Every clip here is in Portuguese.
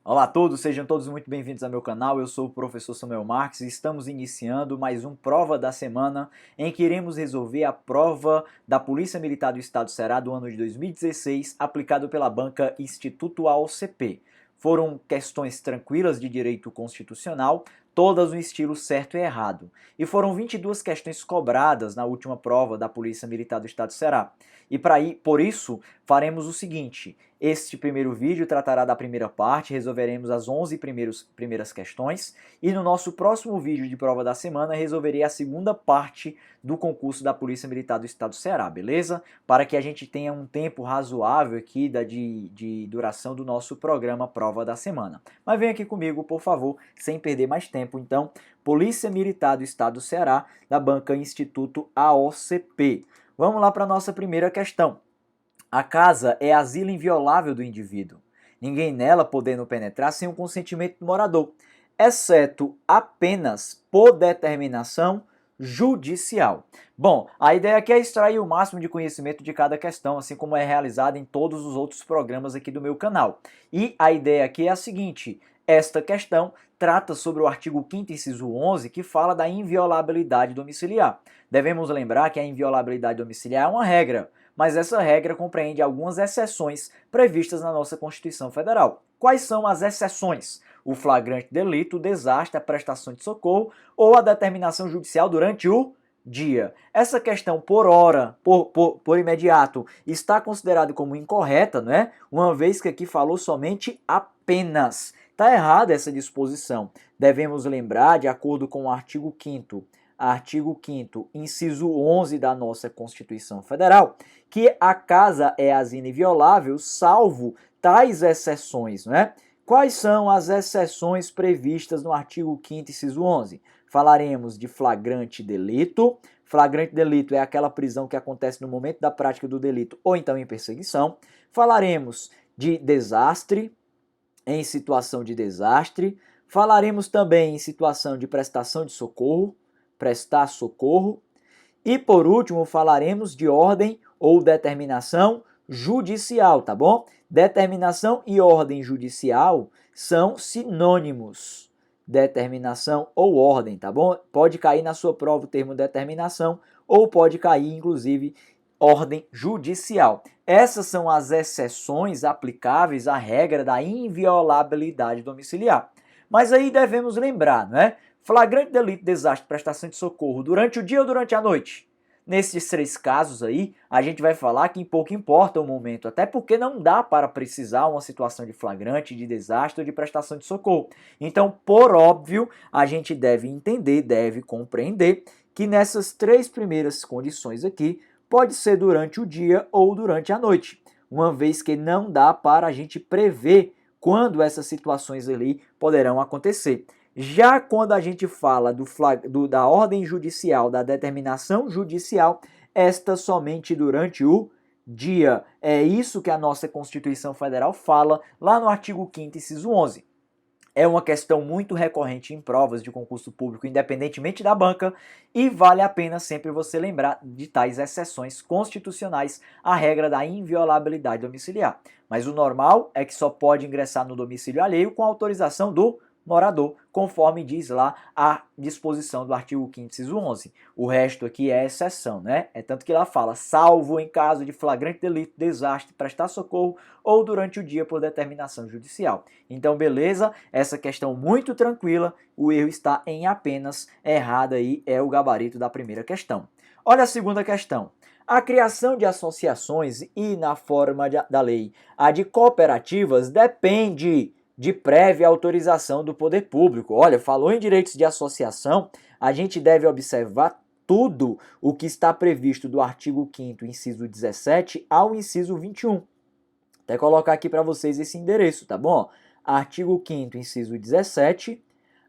Olá a todos, sejam todos muito bem-vindos ao meu canal. Eu sou o professor Samuel Marques e estamos iniciando mais um Prova da Semana, em que iremos resolver a prova da Polícia Militar do Estado do Ceará do ano de 2016, aplicado pela banca Instituto AOCP. Foram questões tranquilas de direito constitucional, todas no estilo certo e errado. E foram 22 questões cobradas na última prova da Polícia Militar do Estado do Ceará. E por isso, faremos o seguinte: este primeiro vídeo tratará da primeira parte, resolveremos as 11 primeiras questões, e no nosso próximo vídeo de prova da semana resolverei a segunda parte do concurso da Polícia Militar do Estado do Ceará, beleza? Para que a gente tenha um tempo razoável aqui de duração do nosso programa Prova da Semana. Mas vem aqui comigo, por favor, sem perder mais tempo. Então, Polícia Militar do Estado do Ceará, da banca Instituto AOCP. Vamos lá para a nossa primeira questão. A casa é asilo inviolável do indivíduo, ninguém nela podendo penetrar sem o consentimento do morador, exceto apenas por determinação judicial. Bom, a ideia aqui é extrair o máximo de conhecimento de cada questão, assim como é realizado em todos os outros programas aqui do meu canal. E a ideia aqui é a seguinte: esta questão trata sobre o artigo 5º, inciso 11, que fala da inviolabilidade domiciliar. Devemos lembrar que a inviolabilidade domiciliar é uma regra, mas essa regra compreende algumas exceções previstas na nossa Constituição Federal. Quais são as exceções? O flagrante delito, o desastre, a prestação de socorro ou a determinação judicial durante o dia. Essa questão por hora, por imediato, está considerada como incorreta, não é? Uma vez que aqui falou somente apenas. Está errada essa disposição. Devemos lembrar, de acordo com o artigo 5º, inciso 11 da nossa Constituição Federal, que a casa é asilo inviolável, salvo tais exceções, né? Quais são as exceções previstas no artigo 5º, inciso 11? Falaremos de flagrante delito. Flagrante delito é aquela prisão que acontece no momento da prática do delito ou então em perseguição. Falaremos de desastre, em situação de desastre. Falaremos também em situação de prestação de socorro, prestar socorro. E por último, falaremos de ordem ou determinação judicial, tá bom? Determinação e ordem judicial são sinônimos. Determinação ou ordem, tá bom? Pode cair na sua prova o termo determinação ou pode cair, inclusive, ordem judicial. Essas são as exceções aplicáveis à regra da inviolabilidade domiciliar. Mas aí devemos lembrar, né? Flagrante delito, desastre, prestação de socorro durante o dia ou durante a noite? Nesses três casos aí, a gente vai falar que pouco importa o momento, até porque não dá para precisar uma situação de flagrante, de desastre ou de prestação de socorro. Então, por óbvio, a gente deve entender, deve compreender que nessas três primeiras condições aqui, pode ser durante o dia ou durante a noite, uma vez que não dá para a gente prever quando essas situações ali poderão acontecer. Já quando a gente fala da ordem judicial, da determinação judicial, esta somente durante o dia. É isso que a nossa Constituição Federal fala lá no artigo 5º, inciso 11. É uma questão muito recorrente em provas de concurso público, independentemente da banca, e vale a pena sempre você lembrar de tais exceções constitucionais à regra da inviolabilidade domiciliar. Mas o normal é que só pode ingressar no domicílio alheio com autorização do morador, conforme diz lá a disposição do artigo 5º, inciso 11. O resto aqui é exceção, né? É tanto que lá fala, salvo em caso de flagrante delito, desastre, prestar socorro ou durante o dia por determinação judicial. Então, beleza? Essa questão muito tranquila, o erro está em apenas, errada aí é o gabarito da primeira questão. Olha a segunda questão. A criação de associações e, na forma da lei, a de cooperativas depende de prévia autorização do poder público. Olha, falou em direitos de associação, a gente deve observar tudo o que está previsto do artigo 5º, inciso 17 ao inciso 21. Até colocar aqui para vocês esse endereço, tá bom? Artigo 5º, inciso 17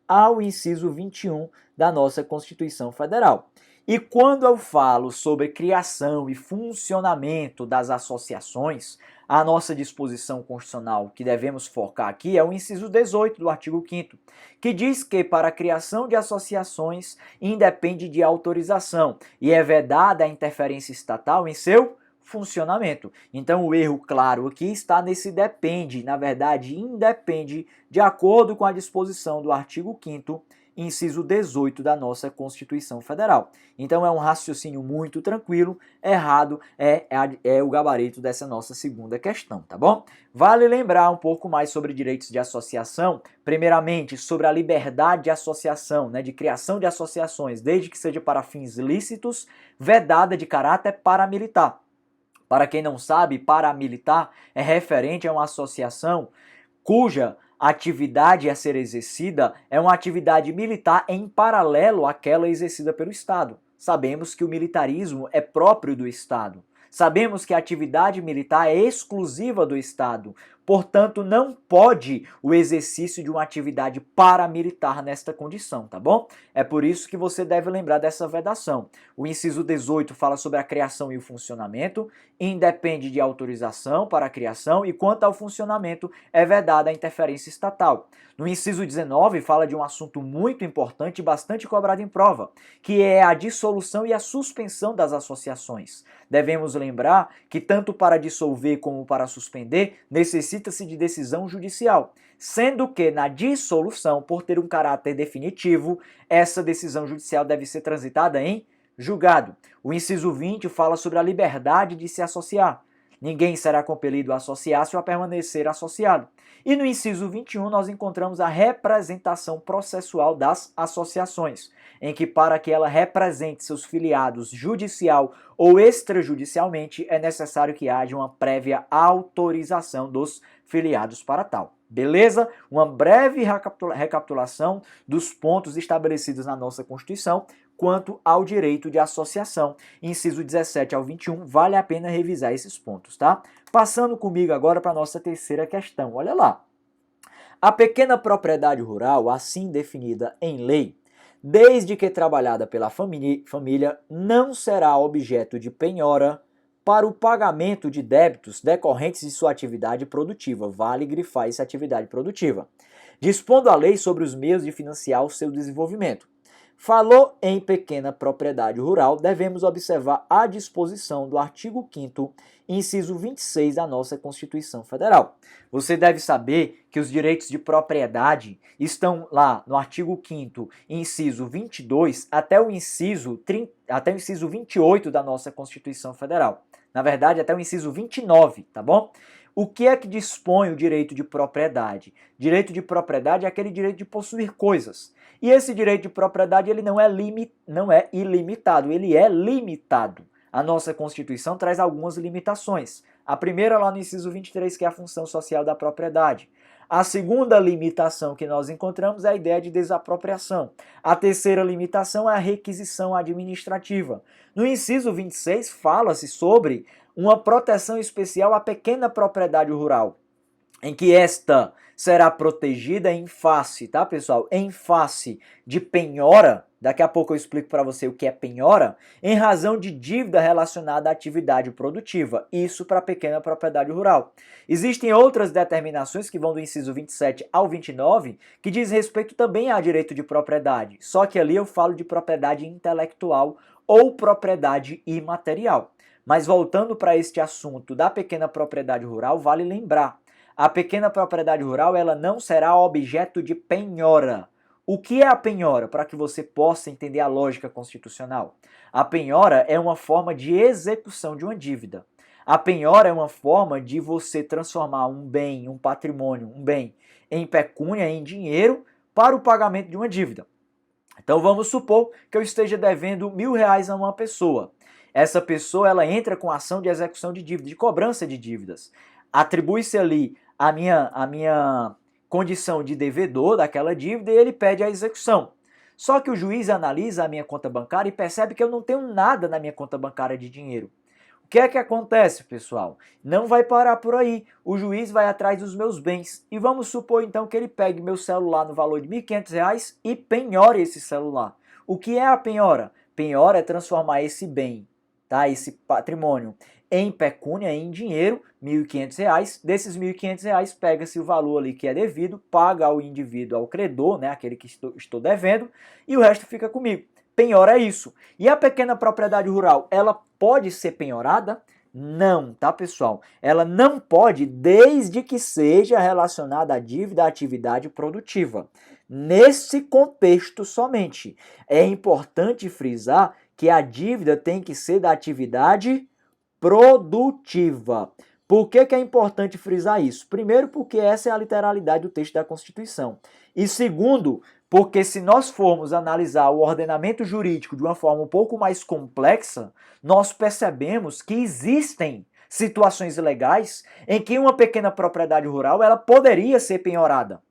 ao inciso 21 da nossa Constituição Federal. E quando eu falo sobre criação e funcionamento das associações, a nossa disposição constitucional que devemos focar aqui é o inciso 18 do artigo 5º, que diz que para a criação de associações independe de autorização e é vedada a interferência estatal em seu funcionamento. Então o erro claro aqui está nesse depende, na verdade independe, de acordo com a disposição do artigo 5º, inciso 18 da nossa Constituição Federal. Então é um raciocínio muito tranquilo, errado é o gabarito dessa nossa segunda questão, tá bom? Vale lembrar um pouco mais sobre direitos de associação, primeiramente sobre a liberdade de associação, de criação de associações, desde que seja para fins lícitos, vedada de caráter paramilitar. Para quem não sabe, paramilitar é referente a uma associação cuja atividade a ser exercida é uma atividade militar em paralelo àquela exercida pelo Estado. Sabemos que o militarismo é próprio do Estado. Sabemos que a atividade militar é exclusiva do Estado. Portanto, não pode o exercício de uma atividade paramilitar nesta condição, tá bom? É por isso que você deve lembrar dessa vedação. O inciso 18 fala sobre a criação e o funcionamento, independe de autorização para a criação e quanto ao funcionamento é vedada a interferência estatal. No inciso 19 fala de um assunto muito importante e bastante cobrado em prova, que é a dissolução e a suspensão das associações. Devemos lembrar que tanto para dissolver como para suspender necessita-se de decisão judicial, sendo que na dissolução, por ter um caráter definitivo, essa decisão judicial deve ser transitada em julgado. O inciso 20 fala sobre a liberdade de se associar. Ninguém será compelido a associar-se ou a permanecer associado. E no inciso 21 nós encontramos a representação processual das associações, em que para que ela represente seus filiados judicial ou extrajudicialmente é necessário que haja uma prévia autorização dos filiados para tal. Beleza? Uma breve recapitulação dos pontos estabelecidos na nossa Constituição quanto ao direito de associação. Inciso 17 ao 21, vale a pena revisar esses pontos, tá? Passando comigo agora para a nossa terceira questão. Olha lá. A pequena propriedade rural, assim definida em lei, desde que trabalhada pela família, não será objeto de penhora para o pagamento de débitos decorrentes de sua atividade produtiva. Vale grifar essa atividade produtiva. Dispondo a lei sobre os meios de financiar o seu desenvolvimento. Falou em pequena propriedade rural, devemos observar a disposição do artigo 5º, inciso 26 da nossa Constituição Federal. Você deve saber que os direitos de propriedade estão lá no artigo 5º, inciso 22, até o inciso 28 da nossa Constituição Federal. Na verdade, até o inciso 29, tá bom? O que é que dispõe o direito de propriedade? Direito de propriedade é aquele direito de possuir coisas. E esse direito de propriedade ele não é ilimitado, ele é limitado. A nossa Constituição traz algumas limitações. A primeira lá no inciso 23, que é a função social da propriedade. A segunda limitação que nós encontramos é a ideia de desapropriação. A terceira limitação é a requisição administrativa. No inciso 26 fala-se sobre uma proteção especial à pequena propriedade rural, em que esta será protegida em face, tá, pessoal? Em face de penhora, daqui a pouco eu explico para você o que é penhora, em razão de dívida relacionada à atividade produtiva, isso para a pequena propriedade rural. Existem outras determinações que vão do inciso 27 ao 29, que diz respeito também a direito de propriedade, só que ali eu falo de propriedade intelectual ou propriedade imaterial. Mas voltando para este assunto da pequena propriedade rural, vale lembrar, a pequena propriedade rural ela não será objeto de penhora. O que é a penhora? Para que você possa entender a lógica constitucional. A penhora é uma forma de execução de uma dívida. A penhora é uma forma de você transformar um bem, um patrimônio, um bem, em pecúnia, em dinheiro, para o pagamento de uma dívida. Então vamos supor que eu esteja devendo R$1.000 a uma pessoa. Essa pessoa ela entra com ação de execução de dívida, de cobrança de dívidas. Atribui-se ali a minha condição de devedor daquela dívida e ele pede a execução. Só que o juiz analisa a minha conta bancária e percebe que eu não tenho nada na minha conta bancária de dinheiro. O que é que acontece, pessoal? Não vai parar por aí. O juiz vai atrás dos meus bens. E vamos supor então que ele pegue meu celular no valor de R$1.500 e penhore esse celular. O que é a penhora? Penhora é transformar esse bem, tá? Esse patrimônio em pecúnia, em dinheiro, R$1.500. Desses R$1.500, pega-se o valor ali que é devido, paga ao indivíduo, ao credor, né, aquele que estou devendo, e o resto fica comigo. Penhora é isso. E a pequena propriedade rural, ela pode ser penhorada? Não, tá, pessoal? Ela não pode, desde que seja relacionada à dívida à atividade produtiva. Nesse contexto somente. É importante frisar que a dívida tem que ser da atividade produtiva. Por que é importante frisar isso? Primeiro, porque essa é a literalidade do texto da Constituição. E segundo, porque se nós formos analisar o ordenamento jurídico de uma forma um pouco mais complexa, nós percebemos que existem situações legais em que uma pequena propriedade rural ela poderia ser penhorada.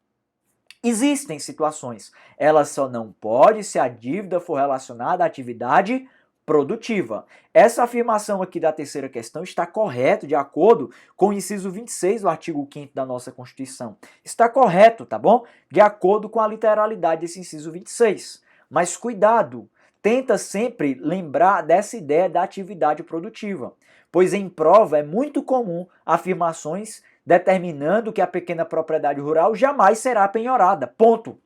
Existem situações, ela só não pode se a dívida for relacionada à atividade produtiva. Essa afirmação aqui da terceira questão está correta de acordo com o inciso 26 do artigo 5º da nossa Constituição. Está correto, tá bom? De acordo com a literalidade desse inciso 26. Mas cuidado, tenta sempre lembrar dessa ideia da atividade produtiva, pois em prova é muito comum afirmações determinando que a pequena propriedade rural jamais será penhorada. Ponto.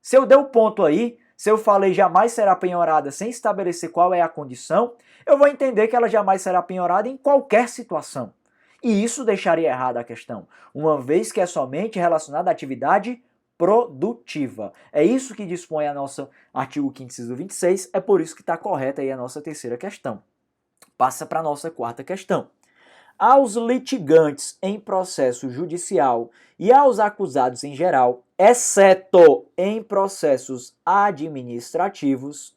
Se eu der o ponto aí, se eu falei jamais será penhorada sem estabelecer qual é a condição, eu vou entender que ela jamais será penhorada em qualquer situação. E isso deixaria errada a questão, uma vez que é somente relacionada à atividade produtiva. É isso que dispõe a nossa artigo 5º, inciso 26, é por isso que está correta aí a nossa terceira questão. Passa para a nossa quarta questão. Aos litigantes em processo judicial e aos acusados em geral, exceto em processos administrativos,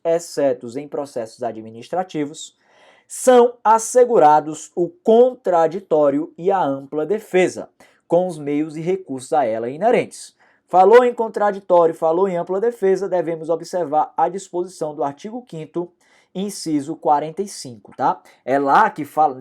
são assegurados o contraditório e a ampla defesa, com os meios e recursos a ela inerentes. Falou em contraditório, falou em ampla defesa, devemos observar a disposição do artigo 5º, inciso 45, tá? É lá que fala,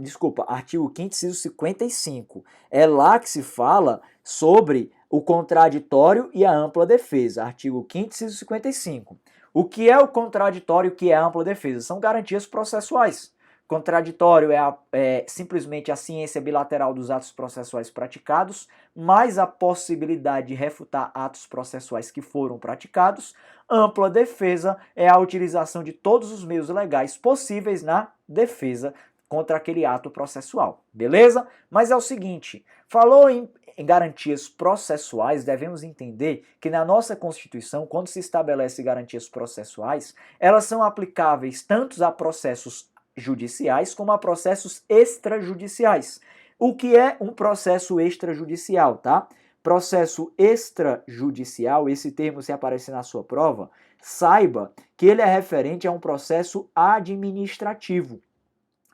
artigo 5º, inciso 55. É lá que se fala sobre o contraditório e a ampla defesa. Artigo 5º, inciso 55. O que é o contraditório e o que é a ampla defesa? São garantias processuais. Contraditório é simplesmente a ciência bilateral dos atos processuais praticados, mais a possibilidade de refutar atos processuais que foram praticados. Ampla defesa é a utilização de todos os meios legais possíveis na defesa contra aquele ato processual, beleza? Mas é o seguinte, falou em garantias processuais, devemos entender que na nossa Constituição, quando se estabelece garantias processuais, elas são aplicáveis tanto a processos judiciais como a processos extrajudiciais. O que é um processo extrajudicial, tá? Processo extrajudicial, esse termo se aparecer na sua prova, saiba que ele é referente a um processo administrativo.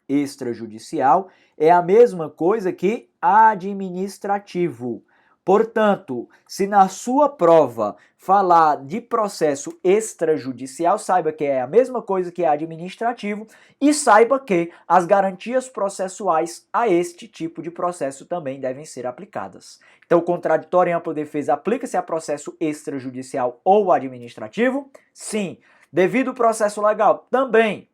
Extrajudicial é a mesma coisa que administrativo. Portanto, se na sua prova falar de processo extrajudicial, saiba que é a mesma coisa que administrativo e saiba que as garantias processuais a este tipo de processo também devem ser aplicadas. Então, contraditório e ampla defesa aplica-se a processo extrajudicial ou administrativo? Sim. Devido processo legal? Também.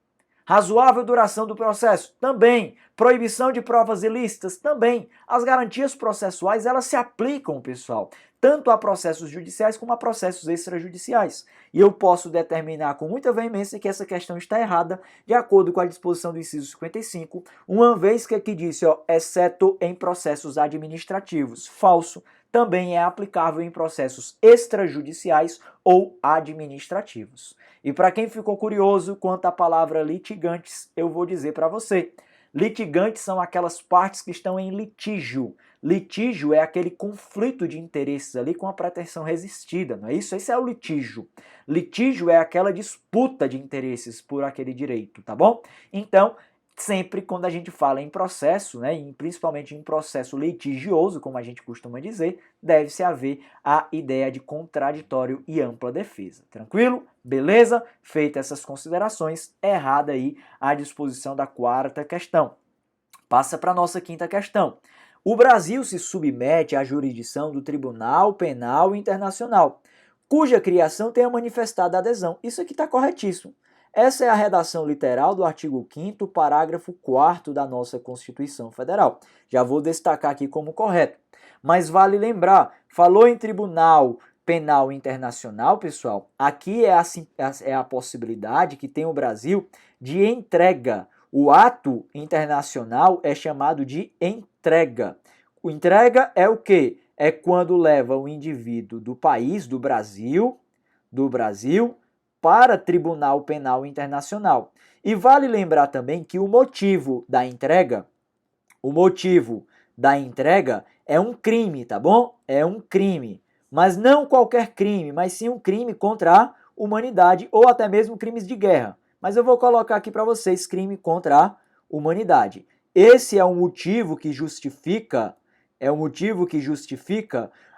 Razoável duração do processo? Também. Proibição de provas ilícitas? Também. As garantias processuais, elas se aplicam, pessoal, tanto a processos judiciais como a processos extrajudiciais. E eu posso determinar com muita veemência que essa questão está errada, de acordo com a disposição do inciso 55, uma vez que aqui disse, exceto em processos administrativos. Falso. Também é aplicável em processos extrajudiciais ou administrativos. E para quem ficou curioso quanto à palavra litigantes, eu vou dizer para você. Litigantes são aquelas partes que estão em litígio. Litígio é aquele conflito de interesses ali com a pretensão resistida, não é isso? Esse é o litígio. Litígio é aquela disputa de interesses por aquele direito, tá bom? Então, sempre quando a gente fala em processo, né, e principalmente em processo litigioso, como a gente costuma dizer, deve-se haver a ideia de contraditório e ampla defesa. Tranquilo? Beleza? Feitas essas considerações, errada aí a disposição da quarta questão. Passa para a nossa quinta questão. O Brasil se submete à jurisdição do Tribunal Penal Internacional, cuja criação tenha manifestado adesão. Isso aqui está corretíssimo. Essa é a redação literal do artigo 5º, parágrafo 4º da nossa Constituição Federal. Já vou destacar aqui como correto. Mas vale lembrar, falou em Tribunal Penal Internacional, pessoal, aqui é a possibilidade que tem o Brasil de entrega O ato internacional é chamado de entrega. O entrega é o quê? É quando leva o indivíduo do país, do Brasil, para Tribunal Penal Internacional. E vale lembrar também que o motivo da entrega é um crime, tá bom? É um crime. Mas não qualquer crime, mas sim um crime contra a humanidade ou até mesmo crimes de guerra. Mas eu vou colocar aqui para vocês crime contra a humanidade. Esse é o motivo que justifica,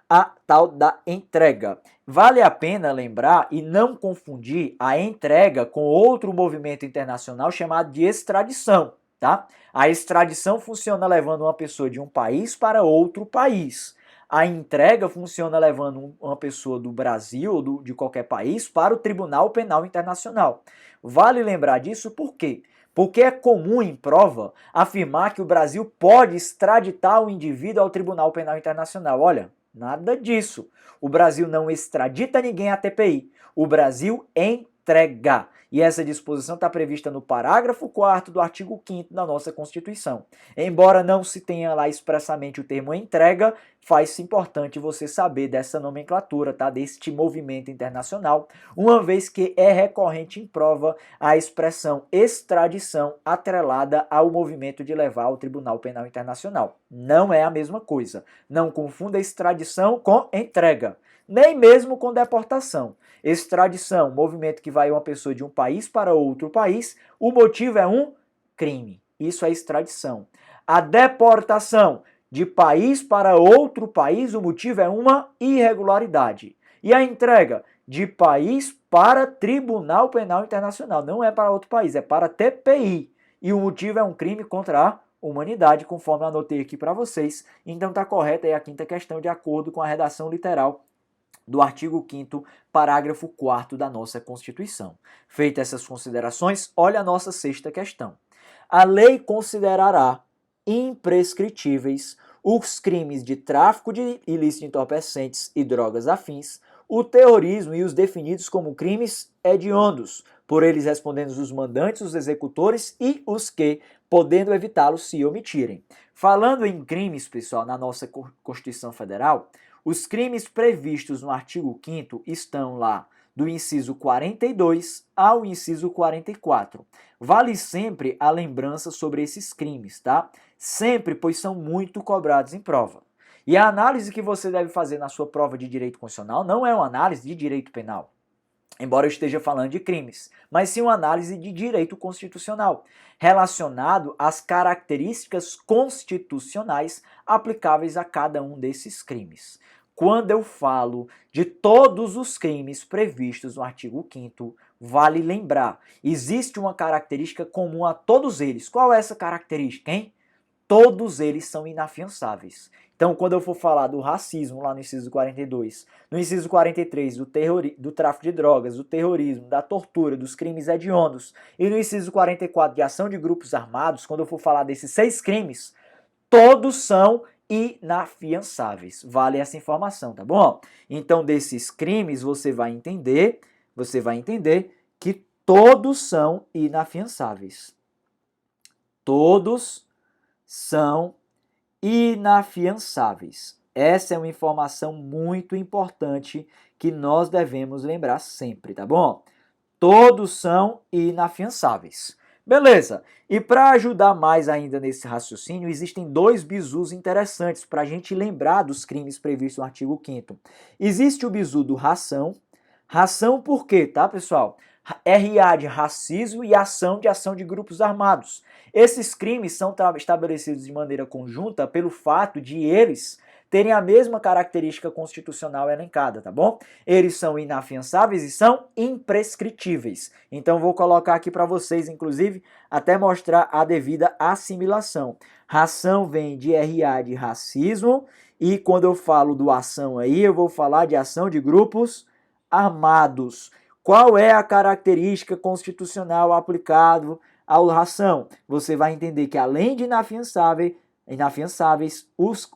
a tal da entrega. Vale a pena lembrar e não confundir a entrega com outro movimento internacional chamado de extradição, tá? A extradição funciona levando uma pessoa de um país para outro país. A entrega funciona levando uma pessoa do Brasil ou de qualquer país para o Tribunal Penal Internacional. Vale lembrar disso por quê? Porque é comum em prova afirmar que o Brasil pode extraditar o indivíduo ao Tribunal Penal Internacional. Olha, nada disso. O Brasil não extradita ninguém à TPI. O Brasil entrega. E essa disposição está prevista no parágrafo 4º do artigo 5º da nossa Constituição. Embora não se tenha lá expressamente o termo entrega, faz-se importante você saber dessa nomenclatura, tá? Deste movimento internacional, uma vez que é recorrente em prova a expressão extradição atrelada ao movimento de levar ao Tribunal Penal Internacional. Não é a mesma coisa. Não confunda extradição com entrega, nem mesmo com deportação. Extradição, movimento que vai uma pessoa de um país para outro país, o motivo é um crime. Isso é extradição. A deportação de país para outro país, o motivo é uma irregularidade. E a entrega de país para Tribunal Penal Internacional, não é para outro país, é para TPI. E o motivo é um crime contra a humanidade, conforme anotei aqui para vocês. Então está correta aí a quinta questão, de acordo com a redação literal do artigo 5º, parágrafo 4º da nossa Constituição. Feitas essas considerações, olha a nossa sexta questão. A lei considerará imprescritíveis os crimes de tráfico de ilícito de entorpecentes e drogas afins, o terrorismo e os definidos como crimes hediondos, por eles respondendo os mandantes, os executores e os que, podendo evitá-los, se omitirem. Falando em crimes, pessoal, na nossa Constituição Federal, os crimes previstos no artigo 5º estão lá do inciso 42 ao inciso 44. Vale sempre a lembrança sobre esses crimes, tá? Sempre, pois são muito cobrados em prova. E a análise que você deve fazer na sua prova de direito constitucional não é uma análise de direito penal, embora eu esteja falando de crimes, mas sim uma análise de direito constitucional, relacionado às características constitucionais aplicáveis a cada um desses crimes. Quando eu falo de todos os crimes previstos no artigo 5º, vale lembrar, existe uma característica comum a todos eles. Qual é essa característica, hein? Todos eles são inafiançáveis. Então, quando eu for falar do racismo lá no inciso 42, no inciso 43 do tráfico de drogas, do terrorismo, da tortura, dos crimes hediondos, e no inciso 44 de ação de grupos armados, quando eu for falar desses 6 crimes, todos são inafiançáveis. Vale essa informação, tá bom? Então, desses crimes, você vai entender que todos são inafiançáveis. Todos são inafiançáveis. Essa é uma informação muito importante que nós devemos lembrar sempre, tá bom? Todos são inafiançáveis. Beleza, e para ajudar mais ainda nesse raciocínio, existem 2 bizus interessantes para a gente lembrar dos crimes previstos no artigo 5º. Existe o bizu do ração. Ração por quê, tá, pessoal? RA de racismo e ação de grupos armados. Esses crimes são estabelecidos de maneira conjunta pelo fato de eles terem a mesma característica constitucional elencada, tá bom? Eles são inafiançáveis e são imprescritíveis. Então vou colocar aqui para vocês, inclusive, até mostrar a devida assimilação. Ração vem de RA de racismo e quando eu falo do ação aí, eu vou falar de ação de grupos armados. Qual é a característica constitucional aplicada à ração? Você vai entender que além de inafiançáveis, os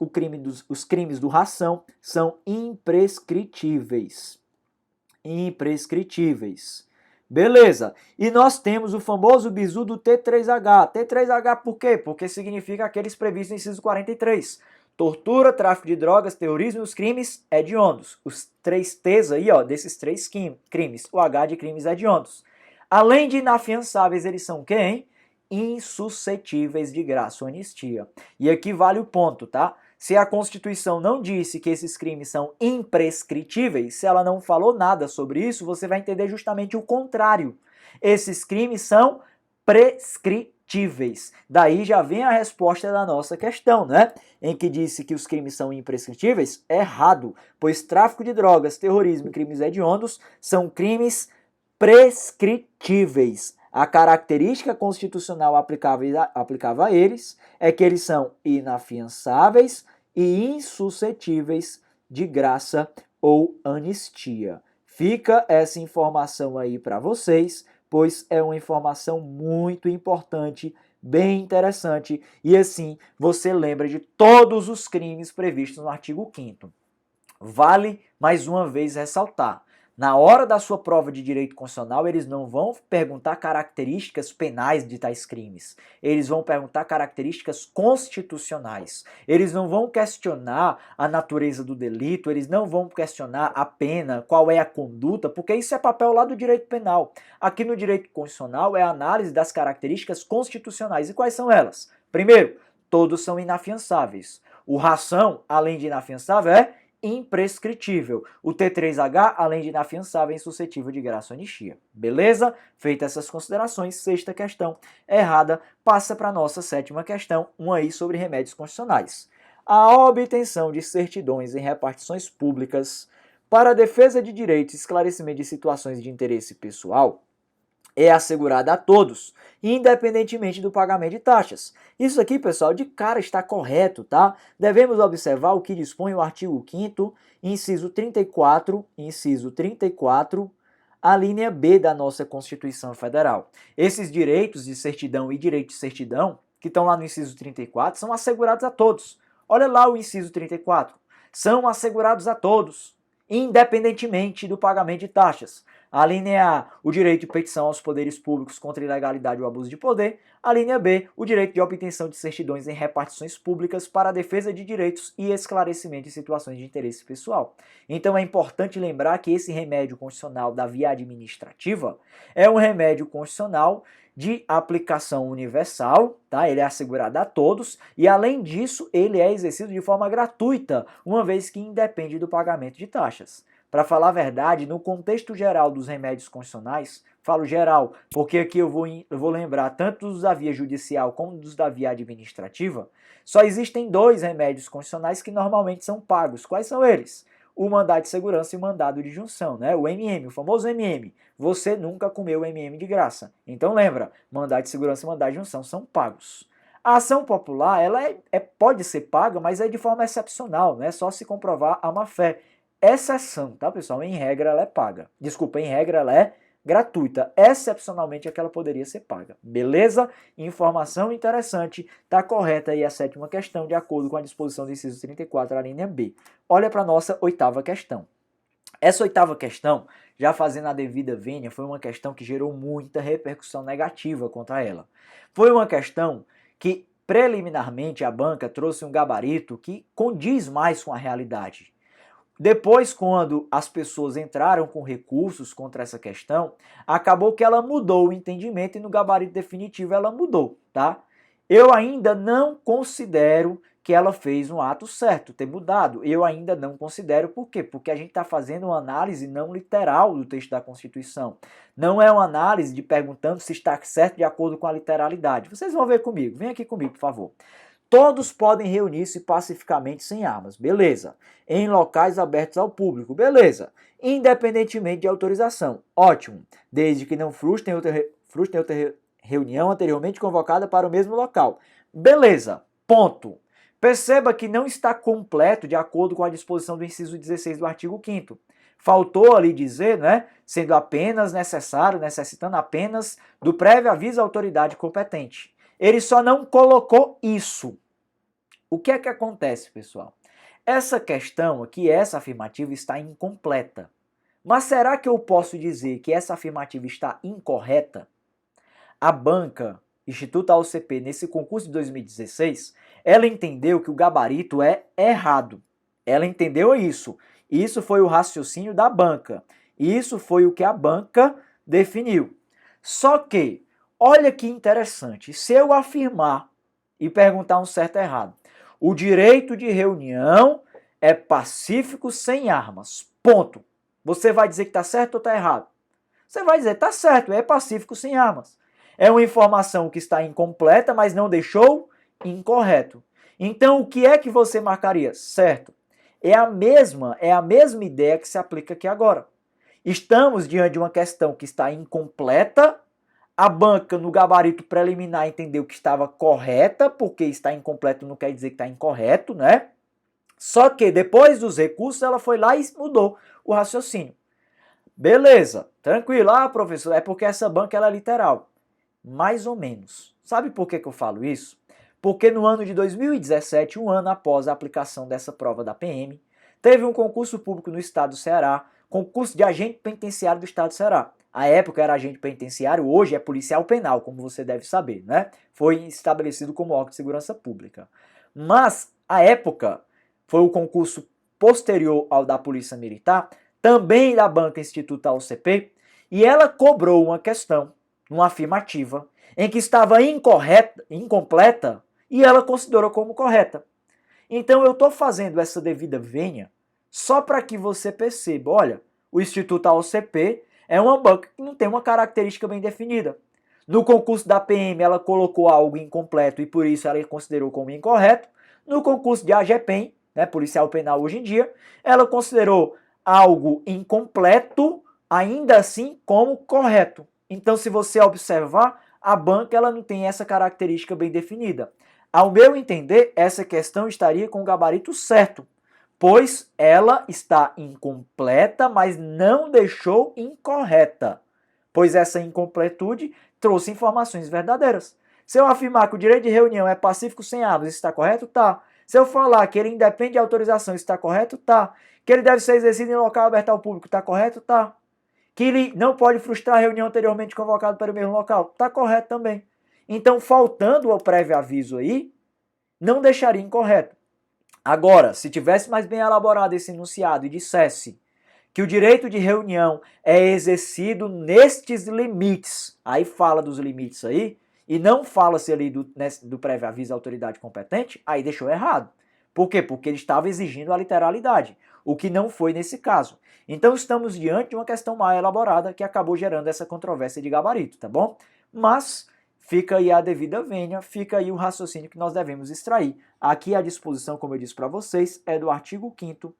crimes do ração são imprescritíveis. Imprescritíveis. Beleza. E nós temos o famoso bizu do T3H. T3H por quê? Porque significa aqueles previstos no inciso 43. Tortura, tráfico de drogas, terrorismo e os crimes hediondos. Os 3 T's aí, ó, desses 3 crimes. O H de crimes hediondos. Além de inafiançáveis, eles são quem? Insuscetíveis de graça ou anistia. E aqui vale o ponto, tá? Se a Constituição não disse que esses crimes são imprescritíveis, se ela não falou nada sobre isso, você vai entender justamente o contrário. Esses crimes são prescritíveis. Daí já vem a resposta da nossa questão, né? Em que disse que os crimes são imprescritíveis? Errado, pois tráfico de drogas, terrorismo e crimes hediondos são crimes prescritíveis. A característica constitucional aplicável a eles é que eles são inafiançáveis e insuscetíveis de graça ou anistia. Fica essa informação aí para vocês, pois é uma informação muito importante, bem interessante, e assim você lembra de todos os crimes previstos no artigo 5º. Vale mais uma vez ressaltar. Na hora da sua prova de direito constitucional, eles não vão perguntar características penais de tais crimes. Eles vão perguntar características constitucionais. Eles não vão questionar a natureza do delito, eles não vão questionar a pena, qual é a conduta, porque isso é papel lá do direito penal. Aqui no direito constitucional é a análise das características constitucionais. E quais são elas? Primeiro, todos são inafiançáveis. O ração, além de inafiançável, é imprescritível. O T3H, além de inafiançável, é insuscetível de graça ou anistia. Beleza? Feitas essas considerações, sexta questão errada, passa para a nossa sétima questão, uma aí sobre remédios constitucionais. A obtenção de certidões em repartições públicas para a defesa de direitos e esclarecimento de situações de interesse pessoal é assegurada a todos, independentemente do pagamento de taxas. Isso aqui, pessoal, de cara está correto, tá? Devemos observar o que dispõe o artigo 5º, inciso 34, a linha B da nossa Constituição Federal. Esses direitos de certidão e direito de certidão, que estão lá no inciso 34, são assegurados a todos. Olha lá o inciso 34. São assegurados a todos, independentemente do pagamento de taxas. A linha A, o direito de petição aos poderes públicos contra a ilegalidade ou abuso de poder. A linha B, o direito de obtenção de certidões em repartições públicas para a defesa de direitos e esclarecimento de situações de interesse pessoal. Então é importante lembrar que esse remédio constitucional da via administrativa é um remédio constitucional de aplicação universal, tá? Ele é assegurado a todos e, além disso, ele é exercido de forma gratuita, uma vez que independe do pagamento de taxas. Para falar a verdade, no contexto geral dos remédios constitucionais, falo geral, porque aqui eu vou lembrar tanto dos da via judicial como dos da via administrativa, só existem 2 remédios constitucionais que normalmente são pagos. Quais são eles? O mandado de segurança e o mandado de junção, né? O MM, o famoso MM. Você nunca comeu MM de graça. Então lembra, mandado de segurança e mandado de junção são pagos. A ação popular, ela pode ser paga, mas é de forma excepcional, né? Só se comprovar a má-fé. Exceção, tá, pessoal? Em regra ela é paga. Desculpa, em regra ela é gratuita. Excepcionalmente é que ela poderia ser paga. Beleza? Informação interessante. Tá correta aí a 7ª questão, de acordo com a disposição do inciso 34, a linha B. Olha para a nossa 8ª questão. Essa 8ª questão, já fazendo a devida vênia, foi uma questão que gerou muita repercussão negativa contra ela. Foi uma questão que, preliminarmente, a banca trouxe um gabarito que condiz mais com a realidade. Depois, quando as pessoas entraram com recursos contra essa questão, acabou que ela mudou o entendimento e no gabarito definitivo ela mudou, tá? Eu ainda não considero que ela fez um ato certo, ter mudado. Eu ainda não considero, por quê? Porque a gente está fazendo uma análise não literal do texto da Constituição. Não é uma análise de perguntando se está certo de acordo com a literalidade. Vocês vão ver comigo, vem aqui comigo, por favor. Todos podem reunir-se pacificamente sem armas, beleza. Em locais abertos ao público, beleza. Independentemente de autorização, ótimo. Desde que não frustrem outra reunião anteriormente convocada para o mesmo local. Beleza, ponto. Perceba que não está completo de acordo com a disposição do inciso 16 do artigo 5º. Faltou ali dizer, né, sendo apenas necessário, necessitando apenas do prévio aviso à autoridade competente. Ele só não colocou isso. O que é que acontece, pessoal? Essa questão aqui, essa afirmativa, está incompleta. Mas será que eu posso dizer que essa afirmativa está incorreta? A banca, Instituto AOCP, nesse concurso de 2016, ela entendeu que o gabarito é errado. Ela entendeu isso. Isso foi o raciocínio da banca. Isso foi o que a banca definiu. Só que, olha que interessante, se eu afirmar e perguntar um certo e errado, o direito de reunião é pacífico sem armas. Ponto. Você vai dizer que está certo ou está errado? Você vai dizer, está certo, é pacífico sem armas. É uma informação que está incompleta, mas não deixou incorreto. Então, o que é que você marcaria? Certo. É a mesma ideia que se aplica aqui agora. Estamos diante de uma questão que está incompleta. A banca, no gabarito preliminar, entendeu que estava correta, porque está incompleto não quer dizer que está incorreto, né? Só que depois dos recursos, ela foi lá e mudou o raciocínio. Beleza, tranquilo. Ah, professor, é porque essa banca ela é literal. Mais ou menos. Sabe por que eu falo isso? Porque no ano de 2017, um ano após a aplicação dessa prova da PM, teve um concurso público no estado do Ceará, concurso de agente penitenciário do estado do Ceará. A época era agente penitenciário, hoje é policial penal, como você deve saber, né? Foi estabelecido como órgão de segurança pública. Mas, a época, foi o concurso posterior ao da Polícia Militar, também da Banca Instituto AOCP, e ela cobrou uma questão, uma afirmativa, em que estava incorreta, incompleta, e ela considerou como correta. Então eu estou fazendo essa devida vênia só para que você perceba, olha, o Instituto AOCP é uma banca que não tem uma característica bem definida. No concurso da PM ela colocou algo incompleto e por isso ela considerou como incorreto. No concurso de AGPEM, né, policial penal hoje em dia, ela considerou algo incompleto, ainda assim como correto. Então, se você observar, a banca ela não tem essa característica bem definida. Ao meu entender, essa questão estaria com o gabarito certo, pois ela está incompleta, mas não deixou incorreta, pois essa incompletude trouxe informações verdadeiras. Se eu afirmar que o direito de reunião é pacífico sem armas, isso está correto? Tá. Se eu falar que ele independe de autorização, isso está correto? Tá. Que ele deve ser exercido em local aberto ao público, está correto? Tá. Que ele não pode frustrar a reunião anteriormente convocada para o mesmo local, está correto também. Então, faltando o prévio aviso aí, não deixaria incorreto. Agora, se tivesse mais bem elaborado esse enunciado e dissesse que o direito de reunião é exercido nestes limites, aí fala dos limites aí, e não fala-se ali do prévio aviso à autoridade competente, aí deixou errado. Por quê? Porque ele estava exigindo a literalidade, o que não foi nesse caso. Então estamos diante de uma questão mal elaborada que acabou gerando essa controvérsia de gabarito, tá bom? Mas fica aí a devida vênia, fica aí o raciocínio que nós devemos extrair. Aqui a disposição, como eu disse para vocês, é do artigo 5º,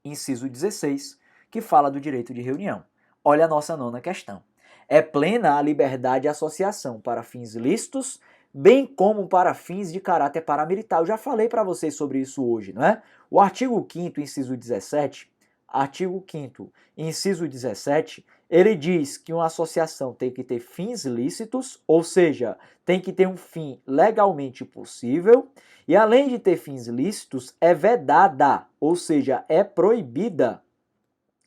inciso 16, que fala do direito de reunião. Olha a nossa nona questão. É plena a liberdade de associação para fins lícitos, bem como para fins de caráter paramilitar. Eu já falei para vocês sobre isso hoje, não é? O artigo 5º, inciso 17, ele diz que uma associação tem que ter fins lícitos, ou seja, tem que ter um fim legalmente possível, e além de ter fins lícitos, é vedada, ou seja, é proibida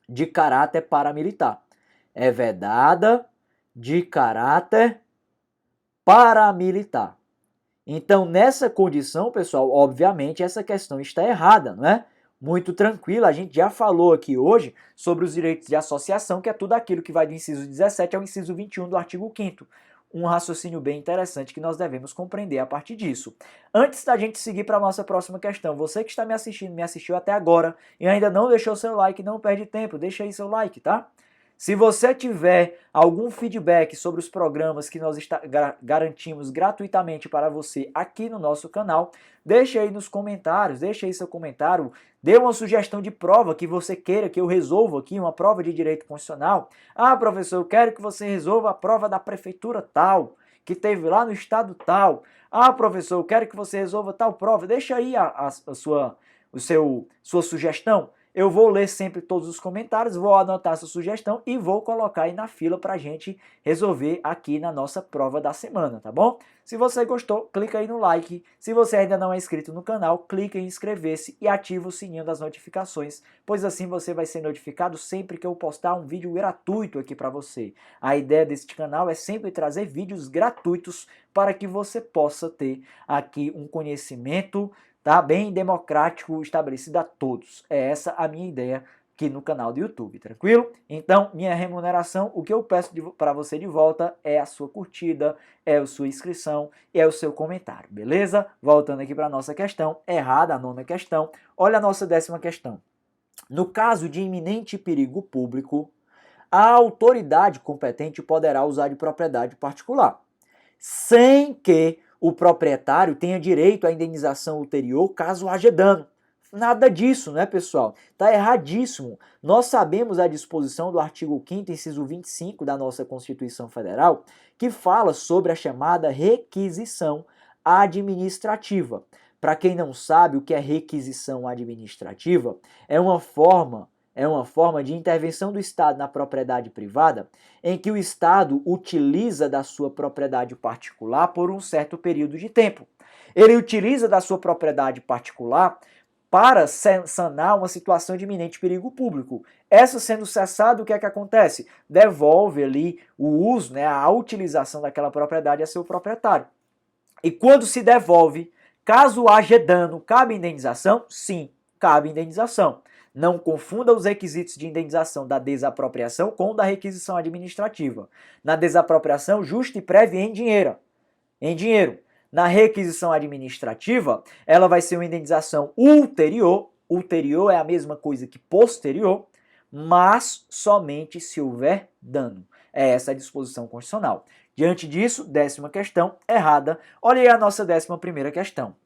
de caráter paramilitar. É vedada de caráter paramilitar. Então, nessa condição, pessoal, obviamente essa questão está errada, não é? Muito tranquila, a gente já falou aqui hoje sobre os direitos de associação, que é tudo aquilo que vai do inciso 17 ao inciso 21 do artigo 5º. Um raciocínio bem interessante que nós devemos compreender a partir disso. Antes da gente seguir para a nossa próxima questão, você que está me assistindo, me assistiu até agora e ainda não deixou seu like, não perde tempo, deixa aí seu like, tá? Se você tiver algum feedback sobre os programas que nós garantimos gratuitamente para você aqui no nosso canal, deixa aí nos comentários, deixa aí seu comentário, dê uma sugestão de prova que você queira que eu resolva aqui, uma prova de direito constitucional. Ah, professor, eu quero que você resolva a prova da prefeitura tal, que teve lá no estado tal. Ah, professor, eu quero que você resolva tal prova. Deixa aí sua sugestão. eu vou ler sempre todos os comentários, vou anotar essa sugestão e vou colocar aí na fila pra gente resolver aqui na nossa prova da semana, tá bom? Se você gostou, clica aí no like. Se você ainda não é inscrito no canal, clica em inscrever-se e ativa o sininho das notificações, pois assim você vai ser notificado sempre que eu postar um vídeo gratuito aqui para você. A ideia deste canal é sempre trazer vídeos gratuitos para que você possa ter aqui um conhecimento, tá, bem democrático, estabelecido a todos. É essa a minha ideia aqui no canal do YouTube, tranquilo? Então, minha remuneração, o que eu peço para você de volta é a sua curtida, é a sua inscrição e é o seu comentário, beleza? Voltando aqui para a nossa questão, errada a nona questão, olha a nossa 10ª questão. No caso de iminente perigo público, a autoridade competente poderá usar de propriedade particular, sem que o proprietário tenha direito à indenização ulterior caso haja dano. Nada disso, né, pessoal? Tá erradíssimo. Nós sabemos a disposição do artigo 5º, inciso 25 da nossa Constituição Federal, que fala sobre a chamada requisição administrativa. Para quem não sabe o que é requisição administrativa, é uma forma de intervenção do Estado na propriedade privada, em que o Estado utiliza da sua propriedade particular por um certo período de tempo. Ele utiliza da sua propriedade particular para sanar uma situação de iminente perigo público. Essa sendo cessada, o que é que acontece? Devolve ali o uso, né, a utilização daquela propriedade a seu proprietário. E quando se devolve, caso haja dano, cabe indenização? Sim, cabe indenização. Não confunda os requisitos de indenização da desapropriação com o da requisição administrativa. Na desapropriação, justa e prévia em dinheiro. Na requisição administrativa, ela vai ser uma indenização ulterior. Ulterior é a mesma coisa que posterior, mas somente se houver dano. É essa a disposição constitucional. Diante disso, 10ª questão, errada. Olha aí a nossa 11ª questão.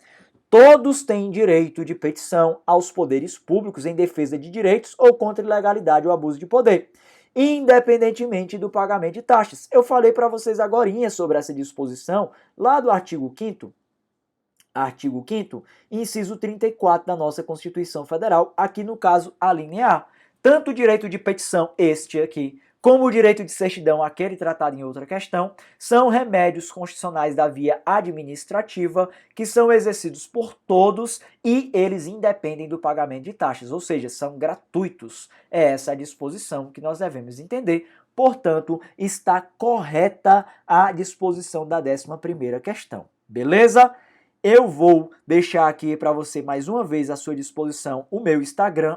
Todos têm direito de petição aos poderes públicos em defesa de direitos ou contra ilegalidade ou abuso de poder, independentemente do pagamento de taxas. Eu falei para vocês agorinha sobre essa disposição lá do artigo 5º, inciso 34 da nossa Constituição Federal, aqui no caso a linha A. Tanto o direito de petição, este aqui, como o direito de certidão, aquele tratado em outra questão, são remédios constitucionais da via administrativa que são exercidos por todos e eles independem do pagamento de taxas, ou seja, são gratuitos. É essa a disposição que nós devemos entender. Portanto, está correta a disposição da 11ª questão. Beleza? Eu vou deixar aqui para você mais uma vez à sua disposição o meu Instagram,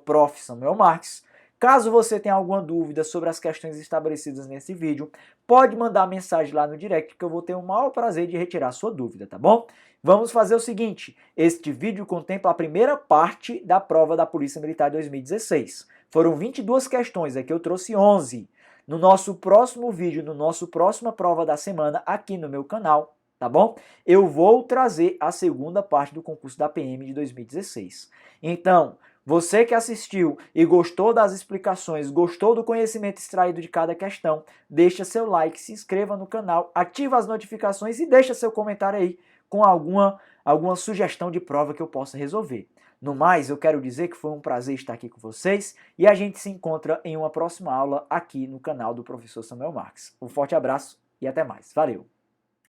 @profsamuelmarques. Caso você tenha alguma dúvida sobre as questões estabelecidas nesse vídeo, pode mandar mensagem lá no direct que eu vou ter o maior prazer de retirar sua dúvida, tá bom? Vamos fazer o seguinte, este vídeo contempla a primeira parte da prova da Polícia Militar 2016. Foram 22 questões, aqui eu trouxe 11. No nosso próximo vídeo, no nosso próxima prova da semana, aqui no meu canal, tá bom? Eu vou trazer a segunda parte do concurso da PM de 2016. Então, você que assistiu e gostou das explicações, gostou do conhecimento extraído de cada questão, deixa seu like, se inscreva no canal, ativa as notificações e deixa seu comentário aí com alguma sugestão de prova que eu possa resolver. No mais, eu quero dizer que foi um prazer estar aqui com vocês e a gente se encontra em uma próxima aula aqui no canal do Professor Samuel Marques. Um forte abraço e até mais. Valeu!